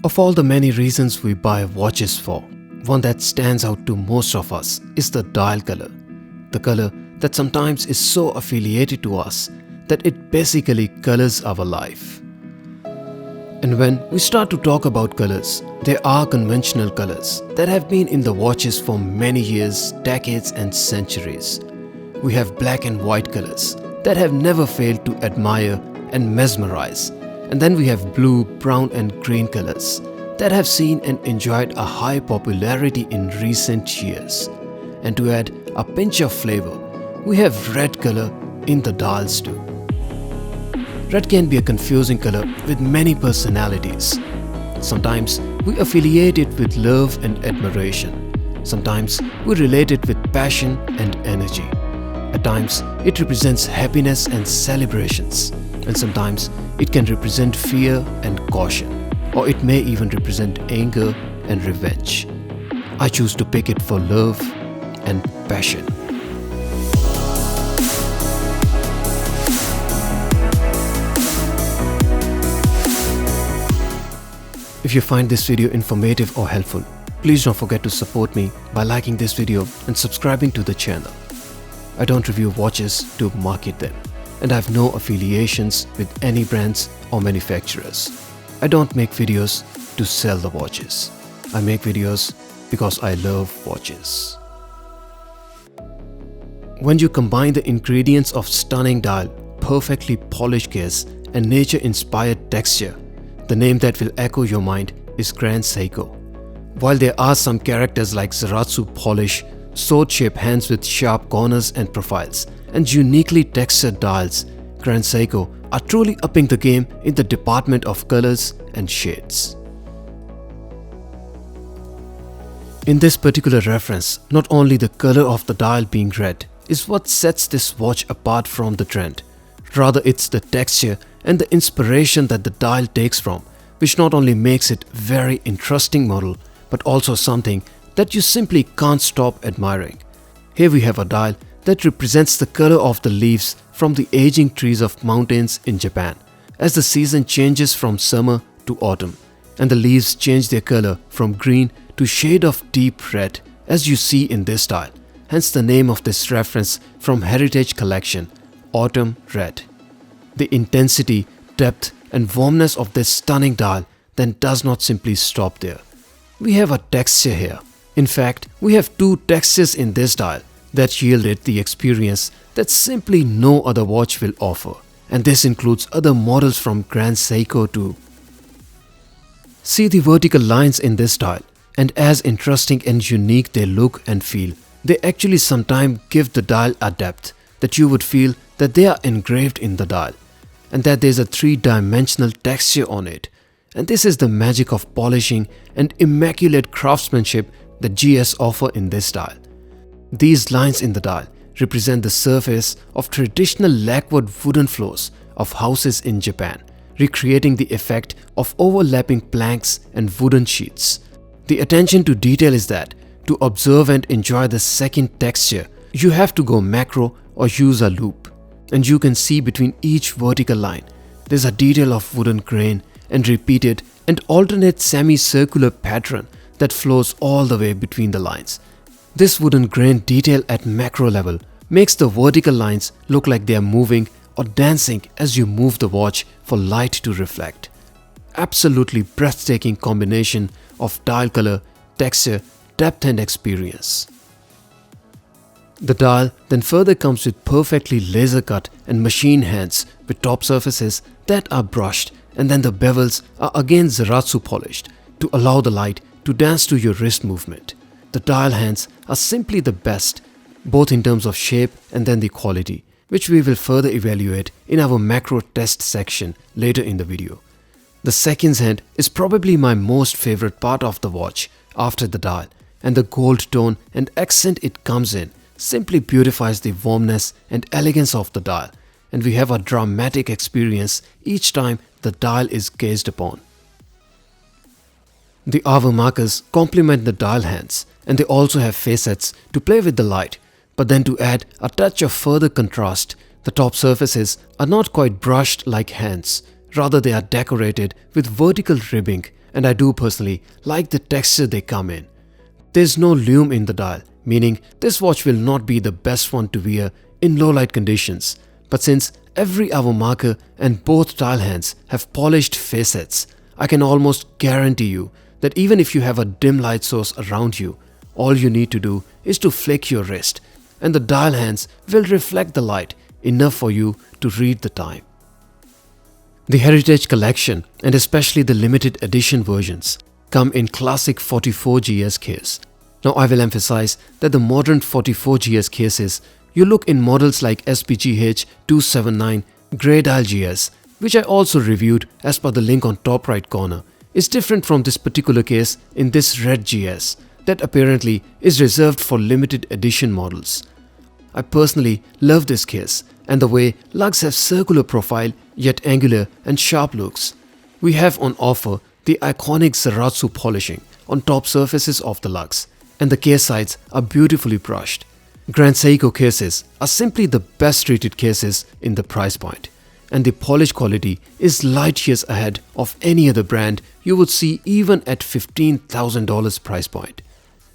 Of all the many reasons we buy watches for, one that stands out to most of us is the dial color. The color that sometimes is so affiliated to us that it basically colors our life. And when we start to talk about colors, there are conventional colors that have been in the watches for many years, decades and centuries. We have black and white colors that have never failed to admire and mesmerize. And then we have blue, brown and green colors that have seen and enjoyed a high popularity in recent years. And to add a pinch of flavor, we have red color in the dials too. Red can be a confusing color with many personalities. Sometimes we affiliate it with love and admiration. Sometimes we relate it with passion and energy. At times, it represents happiness and celebrations. And sometimes it can represent fear and caution, or it may even represent anger and revenge. I choose to pick it for love and passion. If you find this video informative or helpful, please don't forget to support me by liking this video and subscribing to the channel. I don't review watches to market them, and I have no affiliations with any brands or manufacturers. I don't make videos to sell the watches. I make videos because I love watches. When you combine the ingredients of stunning dial, perfectly polished case and nature-inspired texture, the name that will echo your mind is Grand Seiko. While there are some characters like Zaratsu polish, sword-shaped hands with sharp corners and profiles, and uniquely textured dials, Grand Seiko are truly upping the game in the department of colors and shades. In this particular reference, not only the color of the dial being red is what sets this watch apart from the trend. Rather, it's the texture and the inspiration that the dial takes from, which not only makes it very interesting model, but also something that you simply can't stop admiring. Here we have a dial that represents the color of the leaves from the aging trees of mountains in Japan as the season changes from summer to autumn, and the leaves change their color from green to shade of deep red as you see in this dial, hence the name of this reference from Heritage Collection, Autumn Red. The intensity, depth and warmness of this stunning dial then does not simply stop there. We have a texture here. In fact, we have two textures in this dial that yielded the experience that simply no other watch will offer. And this includes other models from Grand Seiko too. See the vertical lines in this dial, and as interesting and unique they look and feel, they actually sometimes give the dial a depth that you would feel that they are engraved in the dial, and that there's a three-dimensional texture on it. And this is the magic of polishing and immaculate craftsmanship that GS offer in this dial. These lines in the dial represent the surface of traditional lacquered wooden floors of houses in Japan, recreating the effect of overlapping planks and wooden sheets. The attention to detail is that to observe and enjoy the second texture, you have to go macro or use a loop. And you can see between each vertical line, there's a detail of wooden grain and repeated and alternate semicircular pattern that flows all the way between the lines. This wooden grain detail at macro level makes the vertical lines look like they are moving or dancing as you move the watch for light to reflect. Absolutely breathtaking combination of dial color, texture, depth and experience. The dial then further comes with perfectly laser cut and machine hands with top surfaces that are brushed, and then the bevels are again Zaratsu polished to allow the light to dance to your wrist movement. The dial hands are simply the best, both in terms of shape and then the quality, which we will further evaluate in our macro test section later in the video. The seconds hand is probably my most favorite part of the watch after the dial, and the gold tone and accent it comes in simply beautifies the warmness and elegance of the dial, and we have a dramatic experience each time the dial is gazed upon. The hour markers complement the dial hands, and they also have facets to play with the light, but then to add a touch of further contrast, the top surfaces are not quite brushed like hands, Rather, they are decorated with vertical ribbing, and I do personally like the texture they come in. There's no lume in the dial, meaning this watch will not be the best one to wear in low light conditions. But since every hour marker and both dial hands have polished facets, I can almost guarantee you that even if you have a dim light source around you, all you need to do is to flick your wrist, and the dial hands will reflect the light enough for you to read the time. The Heritage Collection, and especially the limited edition versions, come in classic 44GS case. Now I will emphasize that the modern 44GS cases you look in models like SBGH269 Grey Dial GS, which I also reviewed as per the link on top right corner, is different from this particular case in this red GS that apparently is reserved for limited edition models. I personally love this case and the way lugs have circular profile yet angular and sharp looks. We have on offer the iconic Zaratsu polishing on top surfaces of the lugs, and the case sides are beautifully brushed. Grand Seiko cases are simply the best treated cases in the price point, and the polish quality is light years ahead of any other brand you would see even at $15,000 price point.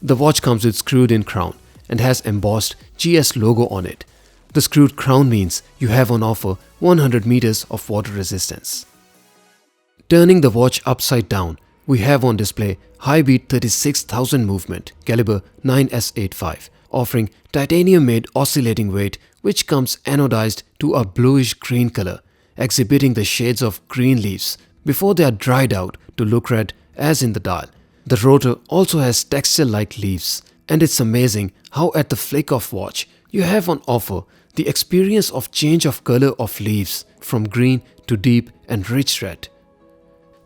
The watch comes with screwed in crown and has embossed GS logo on it. The screwed crown means you have on offer 100 meters of water resistance. Turning the watch upside down, we have on display high beat 36,000 movement caliber 9S85, offering titanium-made oscillating weight which comes anodized to a bluish green color, exhibiting the shades of green leaves before they are dried out to look red as in the dial. The rotor also has texture like leaves, and it's amazing how at the flick of watch you have on offer the experience of change of color of leaves from green to deep and rich red.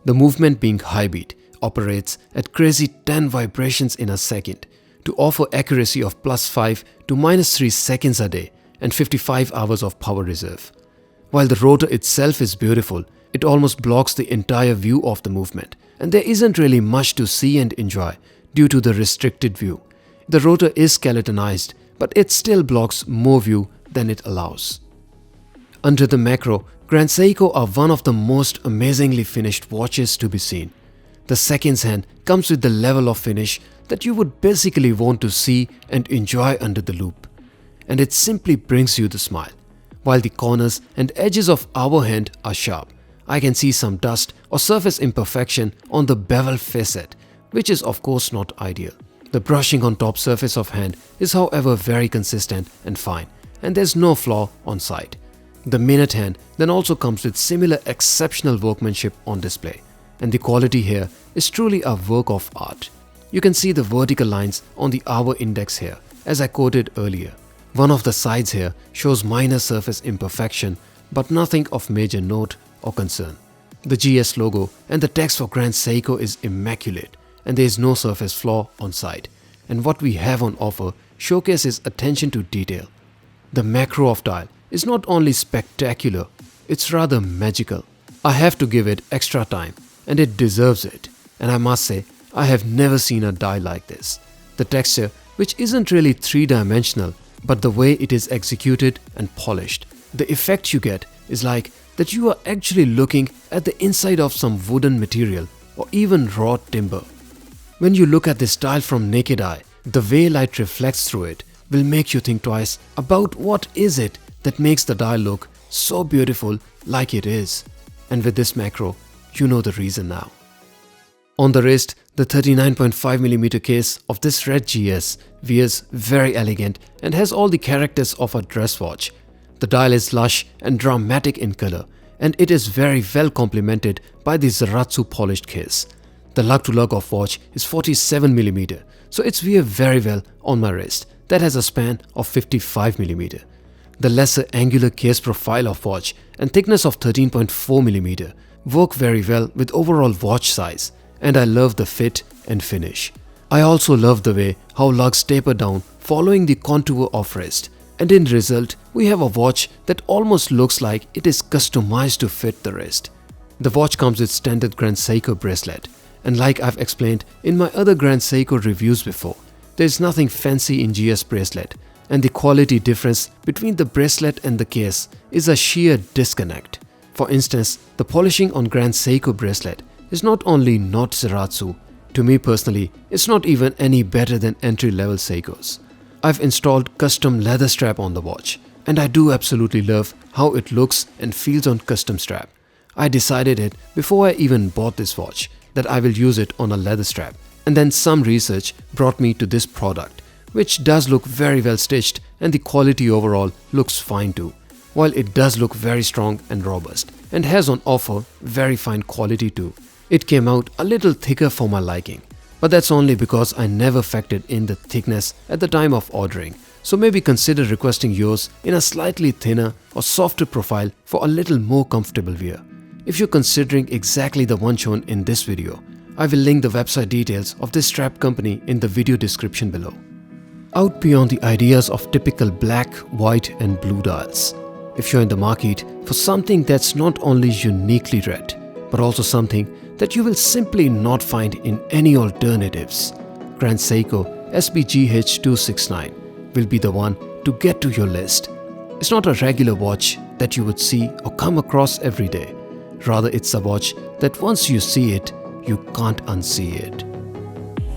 The movement being high beat operates at crazy 10 vibrations in a second to offer accuracy of +5 to -3 seconds a day and 55 hours of power reserve. While the rotor itself is beautiful, it almost blocks the entire view of the movement, and there isn't really much to see and enjoy due to the restricted view. The rotor is skeletonized, but it still blocks more view than it allows. Under the macro, Grand Seiko are one of the most amazingly finished watches to be seen. The seconds hand comes with the level of finish that you would basically want to see and enjoy under the loupe, and it simply brings you the smile. While the corners and edges of our hand are sharp, I can see some dust or surface imperfection on the bevel facet, which is of course not ideal. The brushing on top surface of hand is however very consistent and fine, and there's no flaw on side. The minute hand then also comes with similar exceptional workmanship on display, and the quality here is truly a work of art. You can see the vertical lines on the hour index here, as I quoted earlier. One of the sides here shows minor surface imperfection, but nothing of major note or concern. The GS logo and the text for Grand Seiko is immaculate, and there is no surface flaw on side. And what we have on offer showcases attention to detail. The macro of dial is not only spectacular, it's rather magical. I have to give it extra time, and it deserves it. And I must say, I have never seen a dial like this. The texture, which isn't really three-dimensional, but the way it is executed and polished, the effect you get is like that you are actually looking at the inside of some wooden material or even raw timber. When you look at this dial from naked eye, the way light reflects through it will make you think twice about what is it that makes the dial look so beautiful like it is. And with this macro, you know the reason now. On the wrist, the 39.5mm case of this red GS wears very elegant and has all the characters of a dress watch. The dial is lush and dramatic in color, and it is very well complemented by the Zaratsu polished case. The lug-to-lug of watch is 47mm, so it's wear very well on my wrist that has a span of 55mm. The lesser angular case profile of watch and thickness of 13.4mm work very well with overall watch size, and I love the fit and finish. I also love the way how lugs taper down following the contour of wrist, and in result we have a watch that almost looks like it is customized to fit the wrist. The watch comes with standard Grand Seiko bracelet, and like I've explained in my other Grand Seiko reviews before, there is nothing fancy in GS bracelet, and the quality difference between the bracelet and the case is a sheer disconnect. For instance, the polishing on Grand Seiko bracelet is not only not Zaratsu, to me personally, it's not even any better than entry-level Seikos. I've installed custom leather strap on the watch, and I do absolutely love how it looks and feels on custom strap. I decided it before I even bought this watch that I will use it on a leather strap, and then some research brought me to this product, which does look very well stitched and the quality overall looks fine too, while it does look very strong and robust and has on offer very fine quality too. It came out a little thicker for my liking, but that's only because I never factored in the thickness at the time of ordering, so maybe consider requesting yours in a slightly thinner or softer profile for a little more comfortable wear. If you're considering exactly the one shown in this video, I will link the website details of this strap company in the video description below. Out beyond the ideas of typical black, white and blue dials, if you're in the market for something that's not only uniquely red, but also something that you will simply not find in any alternatives, Grand Seiko SBGH269 will be the one to get to your list. It's not a regular watch that you would see or come across every day. Rather, it's a watch that once you see it, you can't unsee it.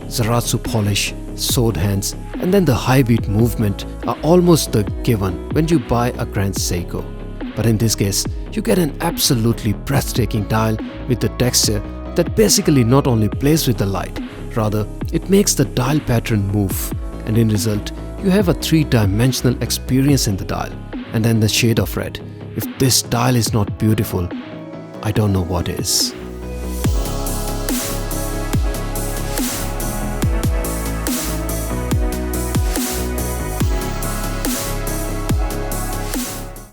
Zaratsu polish, sword hands, and then the high beat movement are almost the given when you buy a Grand Seiko. But in this case, you get an absolutely breathtaking dial with the texture that basically not only plays with the light, rather it makes the dial pattern move, and in result, you have a three-dimensional experience in the dial. And then the shade of red. If this dial is not beautiful, I don't know what is.